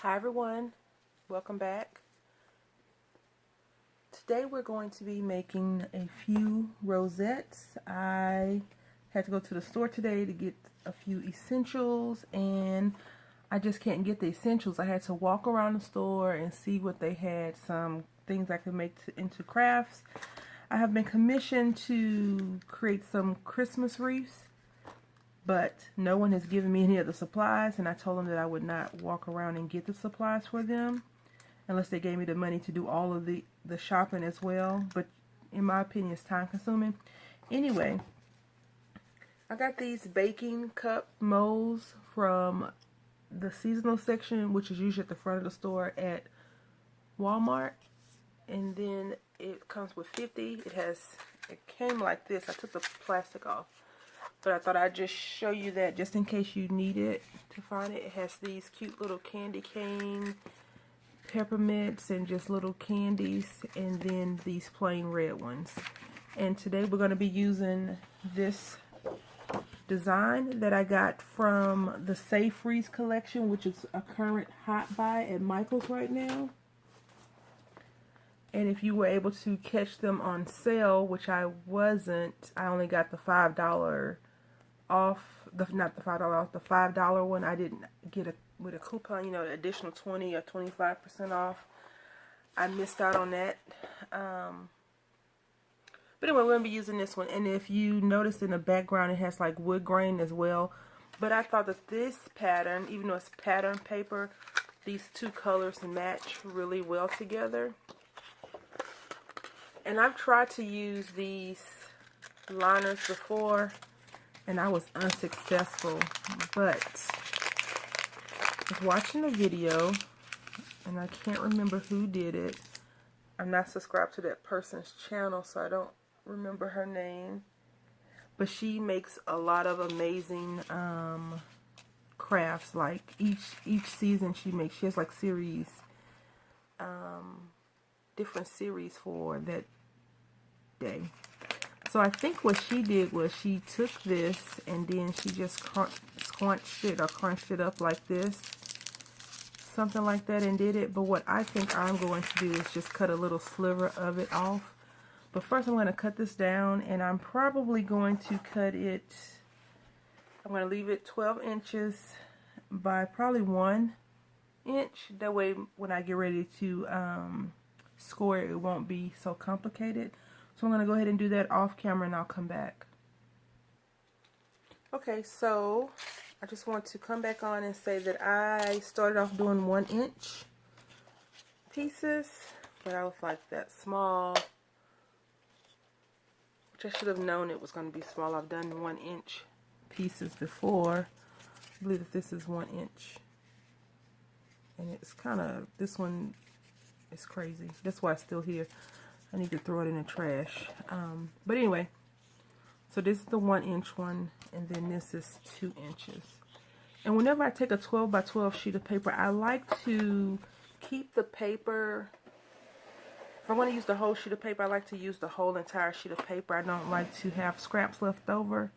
Hi everyone, welcome back. Today we're going to be making a few rosettes. I had to go to the store today to get a few essentials, and I just can't get the essentials. I had to walk around the store and see what they had, some things I could make into crafts. I have been commissioned to create some Christmas wreaths, but no one has given me any of the supplies, and I told them that I would not walk around and get the supplies for them unless they gave me the money to do all of the shopping as well. But in my opinion, it's time consuming. Anyway, I got these baking cup molds from the seasonal section, which is usually at the front of the store at Walmart, and then it comes with 50. It came like this. I took the plastic off, but I thought I'd just show you that just in case you need it to find it. It has these cute little candy cane peppermints and just little candies, and then these plain red ones. And today we're going to be using this design that I got from the Safe Freeze collection, which is a current hot buy at Michael's right now. And if you were able to catch them on sale, which I wasn't, I only got the $5 off, not the $5 off, the $5 one. I didn't get with a coupon, you know, additional 20 or 25% off. I missed out on that. But anyway, we're going to be using this one. And if you notice in the background, it has like wood grain as well. But I thought that this pattern, even though it's pattern paper, these two colors match really well together. And I've tried to use these liners before, and I was unsuccessful. But I was watching a video, and I can't remember who did it. I'm not subscribed to that person's channel, so I don't remember her name. But she makes a lot of amazing crafts. Like each season she has like series, different series for that day. So I think what she did was she took this and then she just crunched it up like this, something like that, and did it. But what I think I'm going to do is just cut a little sliver of it off. But first I'm going to cut this down, and I'm probably going to cut it, I'm going to leave it 12 inches by probably 1 inch. That way when I get ready to score it, it won't be so complicated. So I'm going to go ahead and do that off camera, and I'll come back. Okay, so I just want to come back on and say that I started off doing 1 inch pieces, but I was like that small, which I should have known it was going to be small. I've done 1 inch pieces before. I believe that this is 1 inch. And it's kind of, this one is crazy. That's why it's still here. I need to throw it in the trash. But anyway, so this is the 1 inch one, and then this is 2 inches. And whenever I take a 12 by 12 sheet of paper, I like to keep the paper. If I want to use the whole sheet of paper, I like to use the whole entire sheet of paper. I don't like to have scraps left over.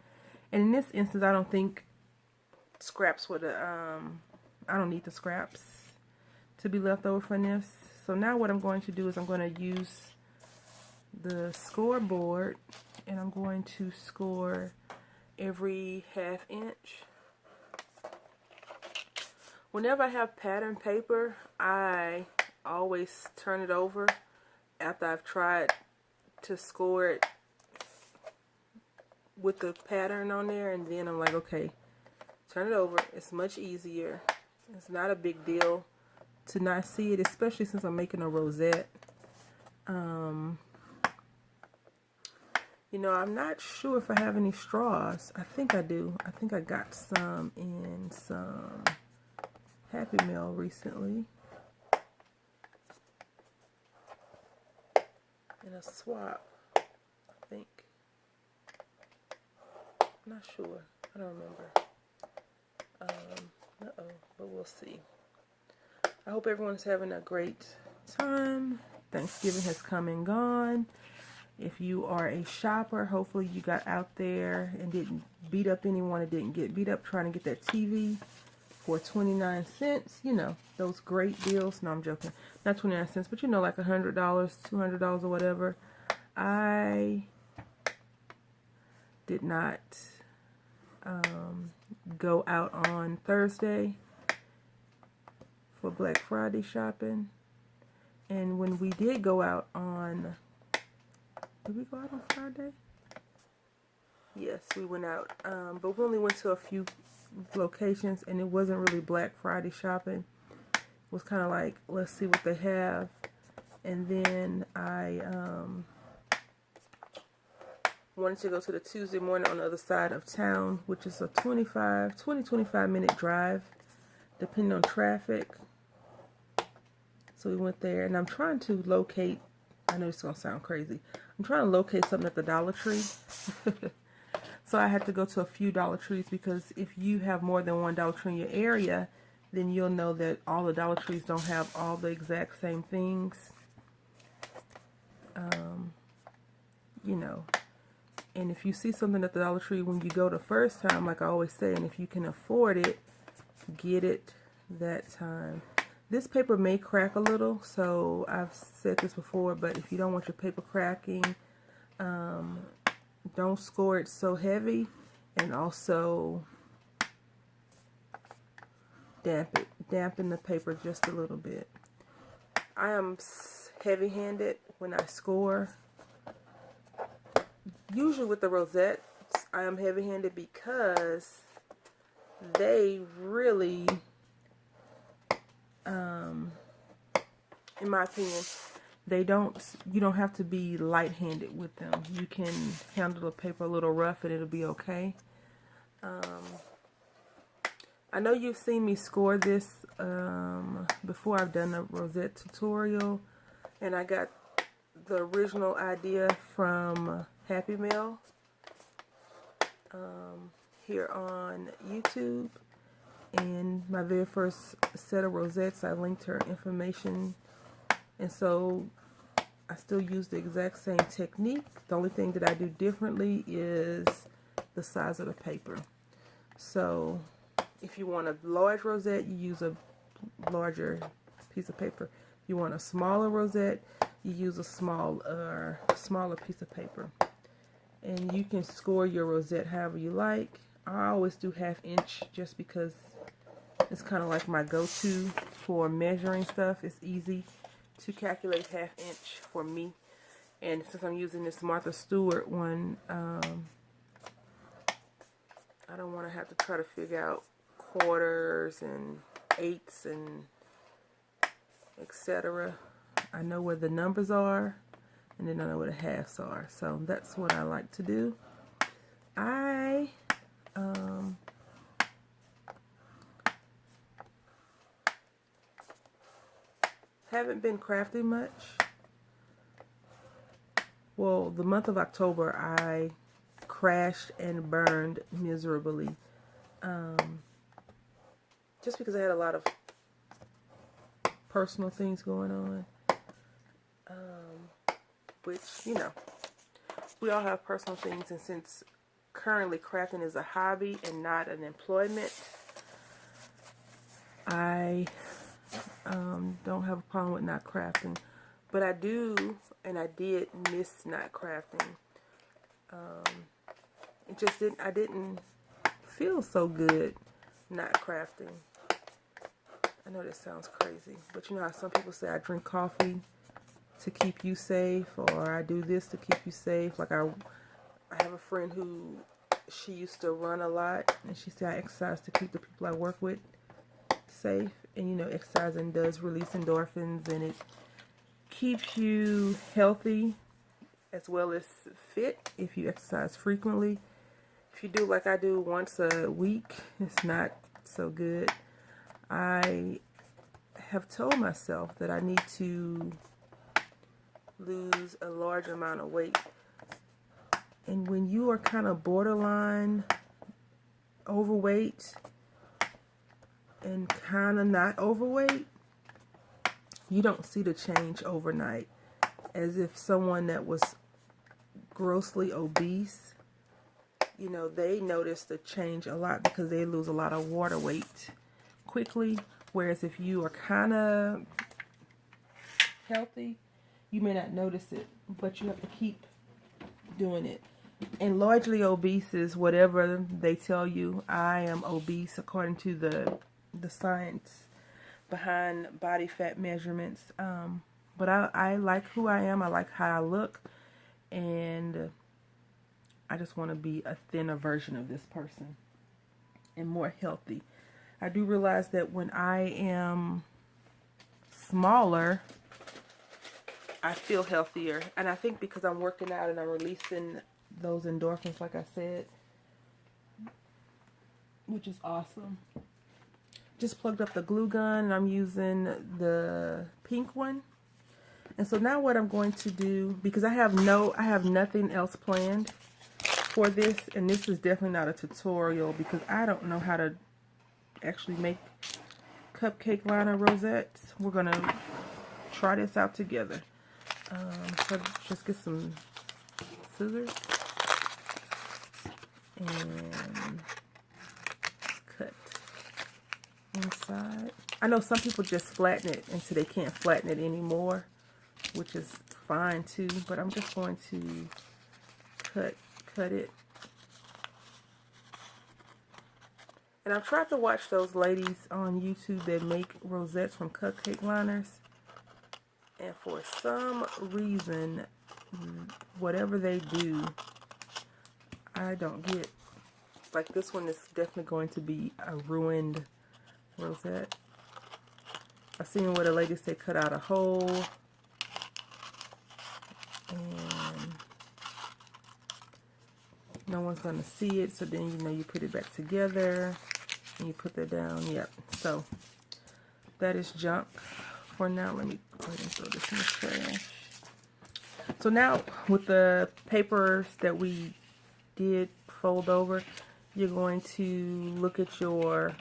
And in this instance, I don't think scraps would, I don't need the scraps to be left over from this. So now what I'm going to do is I'm going to use the scoreboard, and I'm going to score every ½ inch. Whenever I have pattern paper, I always turn it over after I've tried to score it with the pattern on there, and then I'm like, okay, turn it over. It's much easier. It's not a big deal to not see it, especially since I'm making a rosette. You know, I'm not sure if I have any straws. I think I do. I think I got some in some Happy Meal recently. In a swap, I think. I'm not sure. I don't remember. But we'll see. I hope everyone's having a great time. Thanksgiving has come and gone. If you are a shopper, hopefully you got out there and didn't beat up anyone and didn't get beat up trying to get that TV. for 29 cents. You know, those great deals. No, I'm joking. Not 29 cents, but you know, like $100, $200 or whatever. I did not go out on Thursday for Black Friday shopping. And when we did go out on, did we go out on Friday? Yes, we went out. But we only went to a few locations, and it wasn't really Black Friday shopping. It was kind of like, let's see what they have. And then I wanted to go to the Tuesday morning on the other side of town, which is a 20-25 minute drive, depending on traffic. So we went there, and I'm trying to locate, I know it's going to sound crazy, I'm trying to locate something at the Dollar Tree. So I had to go to a few Dollar Trees, because if you have more than one Dollar Tree in your area, then you'll know that all the Dollar Trees don't have all the exact same things. You know, and if you see something at the Dollar Tree when you go the first time, like I always say, and if you can afford it, get it that time. This paper may crack a little, so I've said this before, but if you don't want your paper cracking, don't score it so heavy, and also dampen the paper just a little bit. I am heavy-handed when I score. Usually with the Rosettes, I am heavy-handed because they really, in my opinion, you don't have to be light-handed with them. You can handle the paper a little rough and it'll be okay. I know you've seen me score this before. I've done a Rosette tutorial, and I got the original idea from Happy Mail here on YouTube. And my very first set of rosettes, I linked her information, and so I still use the exact same technique. The only thing that I do differently is the size of the paper. So if you want a large rosette, you use a larger piece of paper. If you want a smaller rosette, you use a smaller piece of paper. And you can score your rosette however you like. I always do 1/2 inch just because it's kind of like my go-to for measuring stuff. It's easy to calculate 1/2 inch for me. And since I'm using this Martha Stewart one, I don't want to have to try to figure out quarters and eighths and etc. I know where the numbers are, and then I know where the halves are. So that's what I like to do. I haven't been crafting much. Well, the month of October I crashed and burned miserably, just because I had a lot of personal things going on, which, you know, we all have personal things, and since currently crafting is a hobby and not an employment, I don't have a problem with not crafting. But I do, and I did miss not crafting. I didn't feel so good not crafting. I know this sounds crazy, but you know how some people say I drink coffee to keep you safe, or I do this to keep you safe. Like I have a friend who, she used to run a lot, and she said I exercise to keep the people I work with safe. And you know, exercising does release endorphins, and it keeps you healthy as well as fit if you exercise frequently. If you do like I do once a week, it's not so good. I have told myself that I need to lose a large amount of weight. And when you are kind of borderline overweight and kind of not overweight, you don't see the change overnight. As if someone that was grossly obese, you know, they notice the change a lot because they lose a lot of water weight quickly. Whereas if you are kind of healthy, you may not notice it, but you have to keep doing it. And largely obese is whatever they tell you. I am obese according to the science behind body fat measurements. But I like who I am. I like how I look. And I just want to be a thinner version of this person and more healthy. I do realize that when I am smaller, I feel healthier. And I think because I'm working out and I'm releasing those endorphins, like I said, which is awesome. Just plugged up the glue gun and I'm using the pink one. And so now what I'm going to do, because I have nothing else planned for this, and this is definitely not a tutorial because I don't know how to actually make cupcake liner rosettes. We're gonna try this out together. So just get some scissors and cut inside. I know some people just flatten it until they can't flatten it anymore, which is fine too, but I'm just going to cut it. And I've tried to watch those ladies on YouTube that make rosettes from cupcake liners, and for some reason, whatever they do, I don't get. Like this one is definitely going to be a ruined rosette. I've seen where the ladies say cut out a hole, and no one's going to see it, so then you know you put it back together and you put that down. Yep, so that is junk for now. Let me go ahead and throw this in the trash. So now with the papers that we did fold over, you're going to look at your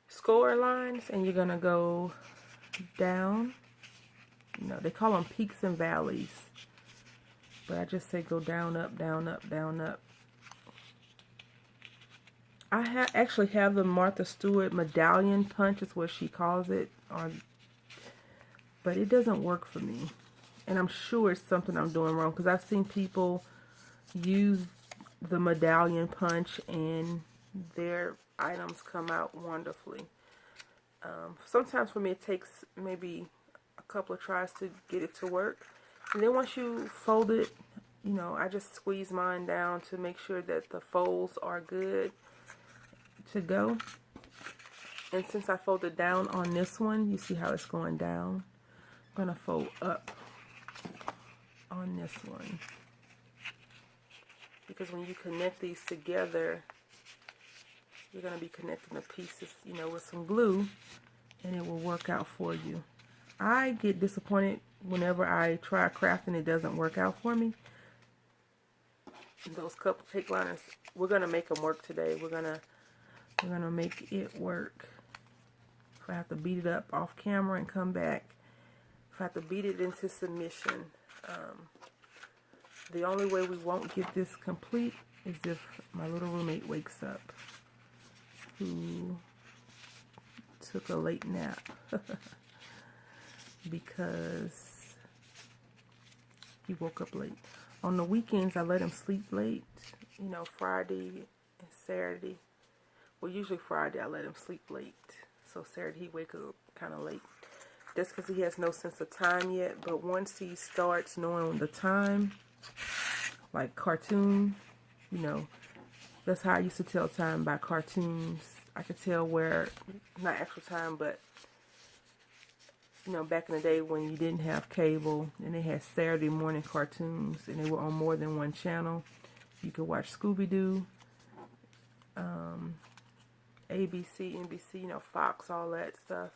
score lines, and you're going to go down. You know, they call them peaks and valleys, but I just say go down, up, down, up, down, up. I actually have the Martha Stewart medallion punch, is what she calls it, but it doesn't work for me. And I'm sure it's something I'm doing wrong, because I've seen people use the medallion punch and their items come out wonderfully. Sometimes for me it takes maybe a couple of tries to get it to work. And then once you fold it, you know, I just squeeze mine down to make sure that the folds are good to go. And since I folded down on this one, you see how it's going down. I'm going to fold up on this one, because when you connect these together, you're going to be connecting the pieces, you know, with some glue, and it will work out for you. I get disappointed whenever I try a craft and it doesn't work out for me. Those cupcake liners, we're going to make them work today. We're going to make it work. If I have to beat it up off camera and come back, if I have to beat it into submission, the only way we won't get this complete is if my little roommate wakes up, who took a late nap because he woke up late. On the weekends, I let him sleep late, you know, Friday and Saturday. Well, usually Friday I let him sleep late, so Saturday he wakes up kind of late. That's because he has no sense of time yet, but once he starts knowing the time, like cartoon, you know, that's how I used to tell time, by cartoons. I could tell where, not actual time, but, you know, back in the day when you didn't have cable and they had Saturday morning cartoons and they were on more than one channel. You could watch Scooby-Doo, ABC, NBC, you know, Fox, all that stuff.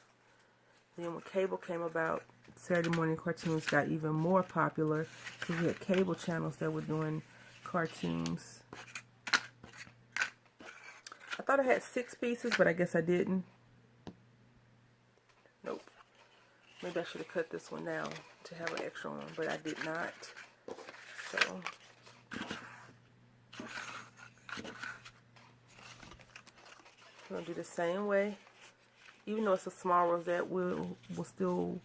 Then when cable came about, Saturday morning cartoons got even more popular because we had cable channels that were doing cartoons. I thought I had 6 pieces, but I guess I didn't. Nope. Maybe I should have cut this one down to have an extra one, but I did not. So I'm going to do the same way. Even though it's a small rosette, we'll still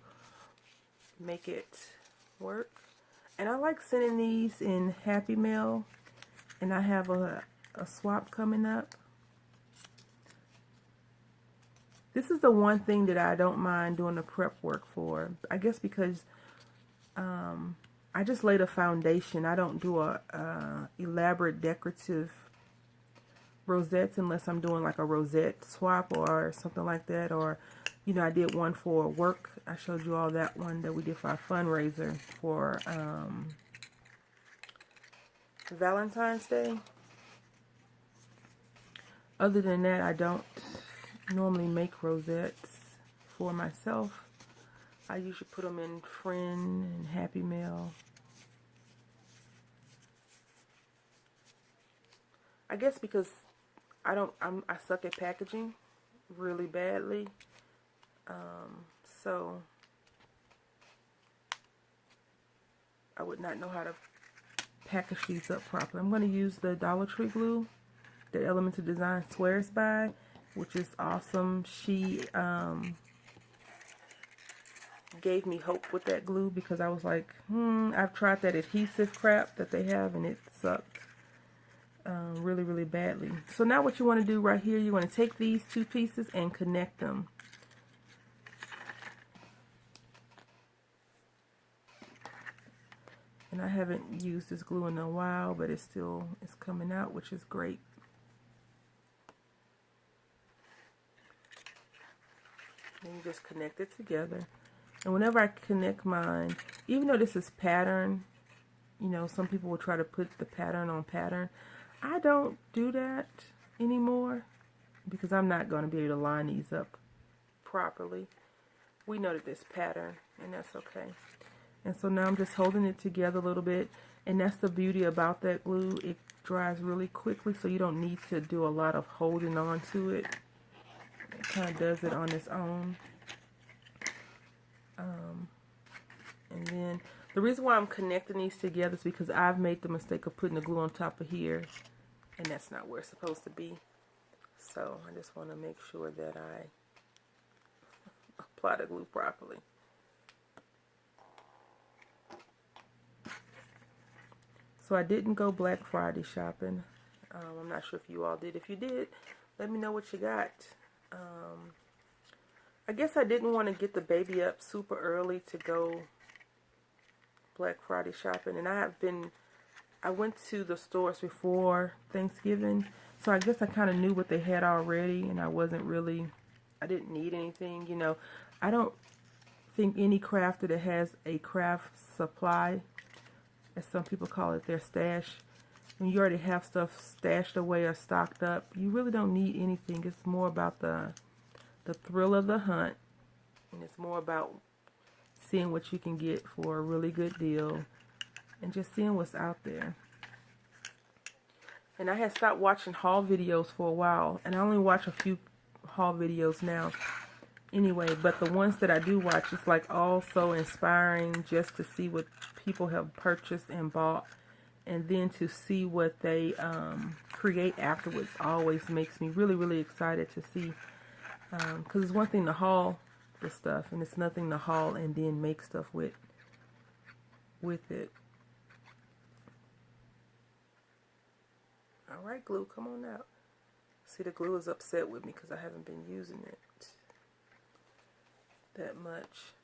make it work. And I like sending these in Happy Mail. And I have a swap coming up. This is the one thing that I don't mind doing the prep work for. I guess because I just laid a foundation. I don't do a elaborate decorative rosettes unless I'm doing like a rosette swap or something like that. Or, you know, I did one for work. I showed you all that one that we did for our fundraiser for Valentine's Day. Other than that, I don't normally make rosettes for myself. I usually put them in Friend and Happy Mail. I guess because I suck at packaging really badly. So I would not know how to package these up properly. I'm going to use the Dollar Tree glue that Elemental Design swears by, which is awesome. She gave me hope with that glue because I was like, I've tried that adhesive crap that they have and it sucked really, really badly. So now what you want to do right here, you want to take these two pieces and connect them. And I haven't used this glue in a while, but it's coming out, which is great. And you just connect it together. And whenever I connect mine, even though this is pattern, you know, some people will try to put the pattern on pattern. I don't do that anymore because I'm not going to be able to line these up properly. We know that there's pattern, and that's okay. And so now I'm just holding it together a little bit. And that's the beauty about that glue. It dries really quickly, so you don't need to do a lot of holding on to it. It kind of does it on its own. And then the reason why I'm connecting these together is because I've made the mistake of putting the glue on top of here, and that's not where it's supposed to be. So I just want to make sure that I apply the glue properly. So I didn't go Black Friday shopping. I'm not sure if you all did. If you did, let me know what you got. I guess I didn't want to get the baby up super early to go Black Friday shopping. And I went to the stores before Thanksgiving. So I guess I kind of knew what they had already. And I didn't need anything. You know, I don't think any crafter that has a craft supply, as some people call it, their stash, when you already have stuff stashed away or stocked up, you really don't need anything. It's more about the thrill of the hunt, and it's more about seeing what you can get for a really good deal and just seeing what's out there. And I had stopped watching haul videos for a while, and I only watch a few haul videos now anyway, but the ones that I do watch, it's like all so inspiring just to see what people have purchased and bought, and then to see what they create afterwards always makes me really, really excited to see, because it's one thing to haul the stuff, and it's nothing to haul and then make stuff with it. Alright, glue, come on out. See, the glue is upset with me because I haven't been using it that much.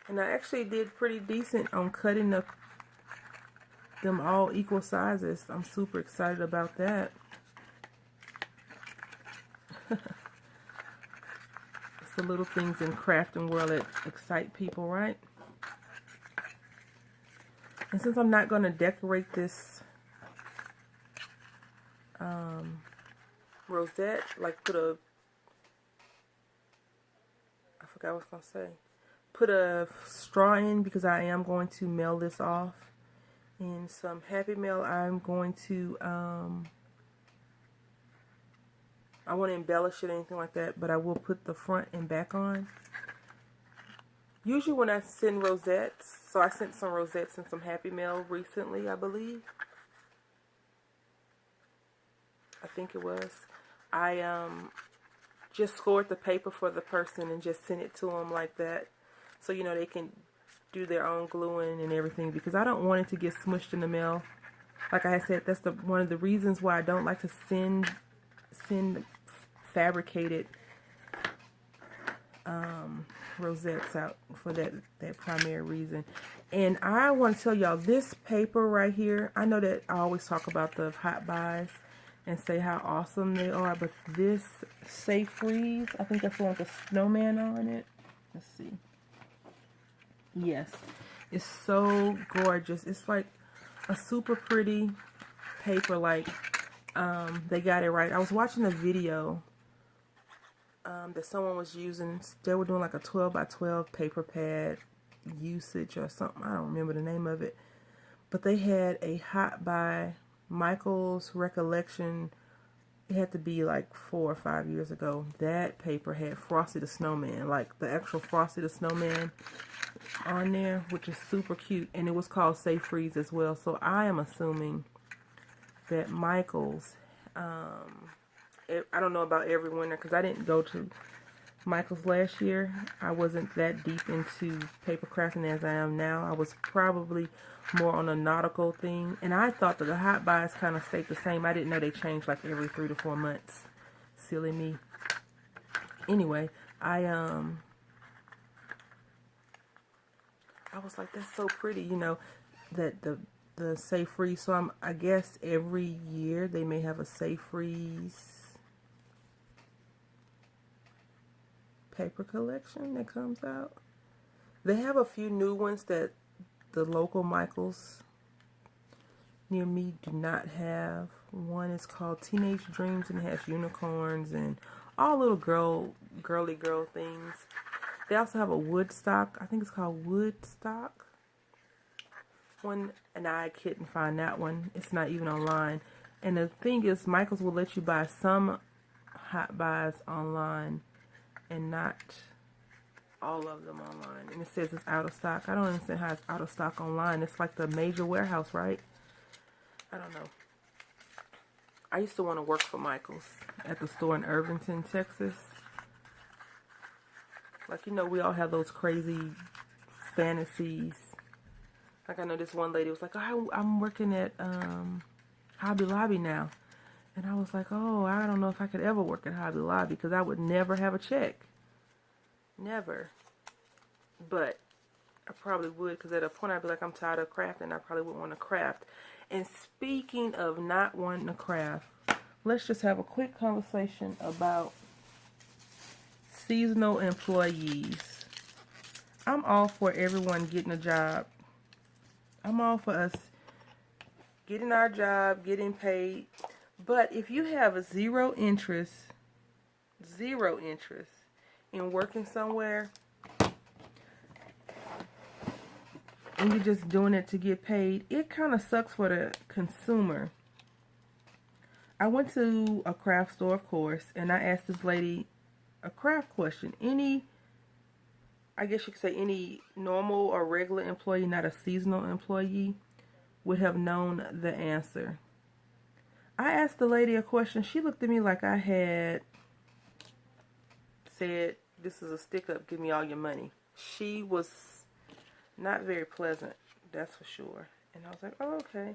And I actually did pretty decent on cutting them all equal sizes. I'm super excited about that. It's the little things in crafting world that excite people, right? And since I'm not going to decorate this rosette, like I forgot what I was going to say. Put a straw in because I am going to mail this off in some Happy Mail. I'm going to, I want to embellish it or anything like that, but I will put the front and back on. Usually when I send rosettes, so I sent some rosettes and some Happy Mail recently, I believe. I think it was. I just scored the paper for the person and just sent it to them like that. So, you know, they can do their own gluing and everything, because I don't want it to get smushed in the mail. Like I said, that's one of the reasons why I don't like to send fabricated rosettes out, for that primary reason. And I want to tell y'all, this paper right here, I know that I always talk about the hot buys and say how awesome they are, but this Safe Freeze, I think that's the one with the snowman on it. Let's see. Yes, it's so gorgeous. It's like a super pretty paper. Like, they got it right. I was watching a video that someone was using. They were doing like a 12 by 12 paper pad usage or something. I don't remember the name of it. But they had a hot buy Michael's Recollection. It had to be like 4 or 5 years ago. That paper had Frosty the Snowman, like the actual Frosty the Snowman on there, which is super cute. And it was called Safe Freeze as well. So I am assuming that Michael's, I don't know about every winter because I didn't go to Michael's last year. I wasn't that deep into paper crafting as I am now. I was probably more on a nautical thing, and I thought that the hot buys kind of stayed the same. I didn't know they changed like every 3 to 4 months. Silly me. Anyway, I was like, that's so pretty, you know, that the Safe Freeze. So I guess every year they may have a Safe Freeze paper collection that comes out. They have a few new ones that the local Michaels near me do not have. One is called Teenage Dreams, and it has unicorns and all little girly girl things. They also have a Woodstock. I think it's called Woodstock one, and I couldn't find that one. It's not even online. And the thing is, Michaels will let you buy some hot buys online and not all of them online. And it says it's out of stock. I don't understand how it's out of stock online. It's like the major warehouse, right? I don't know. I used to want to work for Michaels at the store in Irvington, Texas. Like, you know, we all have those crazy fantasies. Like, I know this one lady was like, oh, I'm working at Hobby Lobby now. And I was like, oh, I don't know if I could ever work at Hobby Lobby because I would never have a check. Never. But I probably would, because at a point I'd be like, I'm tired of crafting. I probably wouldn't want to craft. And speaking of not wanting to craft, let's just have a quick conversation about seasonal employees. I'm all for everyone getting a job. I'm all for us getting our job, getting paid. But if you have zero interest in working somewhere, and you're just doing it to get paid, it kind of sucks for the consumer. I went to a craft store, of course, and I asked this lady a craft question. I guess you could say any normal or regular employee, not a seasonal employee, would have known the answer. I asked the lady a question. She looked at me like I had said, this is a stick up, give me all your money. She was not very pleasant, that's for sure. And I was like, oh, okay.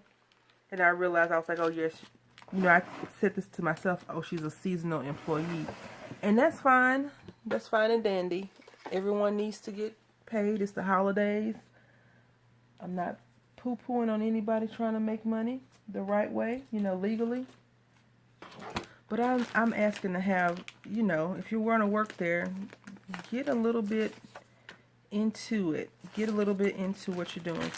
And I realized, I was like, oh, yes. You know, I said this to myself, oh, she's a seasonal employee. And that's fine. That's fine and dandy. Everyone needs to get paid. It's the holidays. I'm not poo-pooing on anybody trying to make money the right way, you know, legally. But I'm asking to have, you know, if you're going to work there, get a little bit into it. Get a little bit into what you're doing.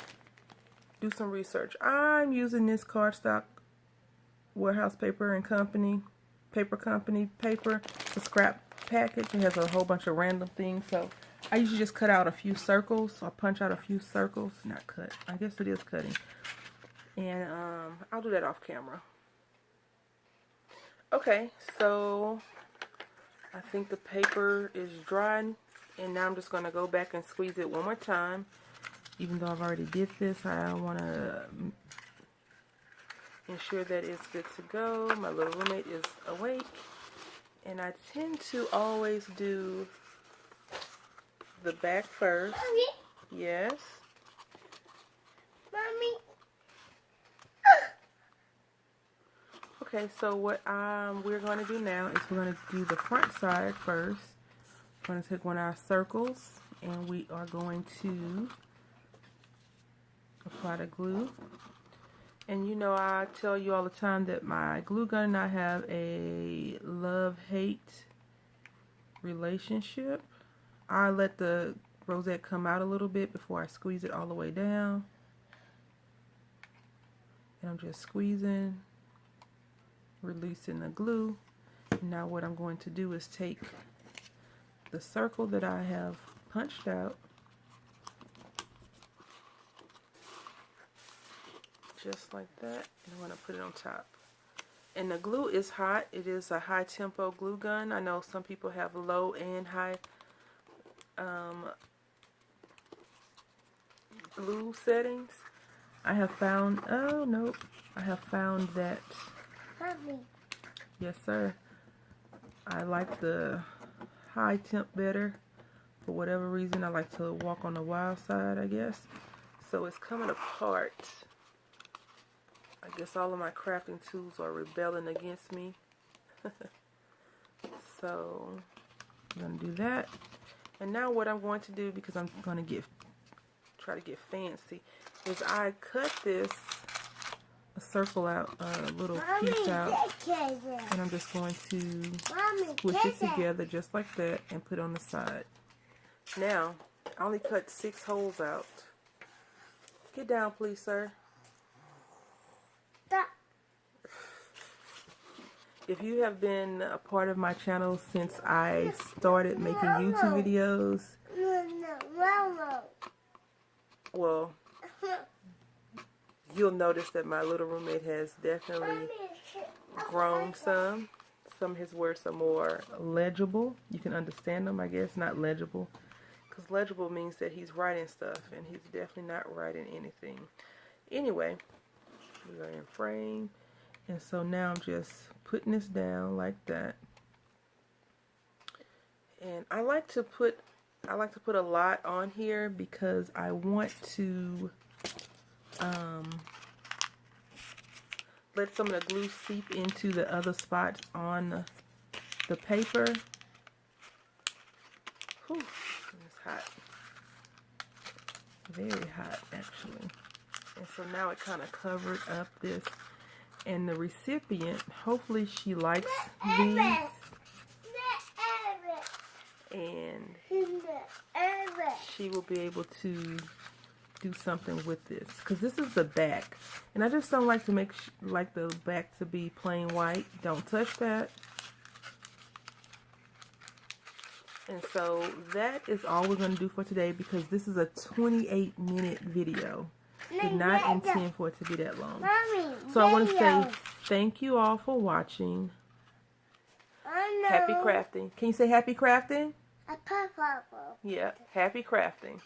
Do some research. I'm using this cardstock warehouse paper and company, paper company paper, the scrap package. It has a whole bunch of random things. So I usually just cut out a few circles or punch out a few circles. Not cut. I guess it is cutting. And I'll do that off camera. Okay, so I think the paper is dry, and now I'm just going to go back and squeeze it one more time. Even though I've already did this, I want to ensure that it's good to go. My little roommate is awake, and I tend to always do the back first. Mommy? Yes. Mommy? Okay, so what we're going to do now is we're going to do the front side first. We're going to take one of our circles, and we are going to apply the glue. And you know, I tell you all the time that my glue gun and I have a love-hate relationship. I let the rosette come out a little bit before I squeeze it all the way down. And I'm just squeezing, releasing the glue. Now what I'm going to do is take the circle that I have punched out, just like that, and I'm going to put it on top. And the glue is hot. It is a high tempo glue gun. I know some people have low and high glue settings. I have found, oh no, I have found that, Mommy. yes sir, I like the high temp better. For whatever reason, I like to walk on the wild side, I guess. So it's coming apart. I guess all of my crafting tools are rebelling against me. So I'm going to do that. And now what I'm going to do, because I'm going to try to get fancy, is I cut this a circle out, a little piece out, and I'm just going to squish it together just like that and put it on the side. Now, I only cut 6 holes out. Get down, please, sir. If you have been a part of my channel since I started making YouTube videos, well, you'll notice that my little roommate has definitely grown some. Some of his words are more legible. You can understand them, I guess. Not legible. Because legible means that he's writing stuff, and he's definitely not writing anything. Anyway, we are in frame. And so now I'm just putting this down like that. And I like to put a lot on here because I want to let some of the glue seep into the other spots on the paper. Whew, it's hot. Very hot, actually. And so now it kind of covered up this. And the recipient, hopefully she likes these. And she will be able to do something with this. Because this is the back. And I just don't like to like the back to be plain white. Don't touch that. And so that is all we're going to do for today, because this is a 28-minute video. Did not intend for it to be that long. So I want to say thank you all for watching. Happy crafting. Can you say happy crafting? A purple. Yeah, happy crafting.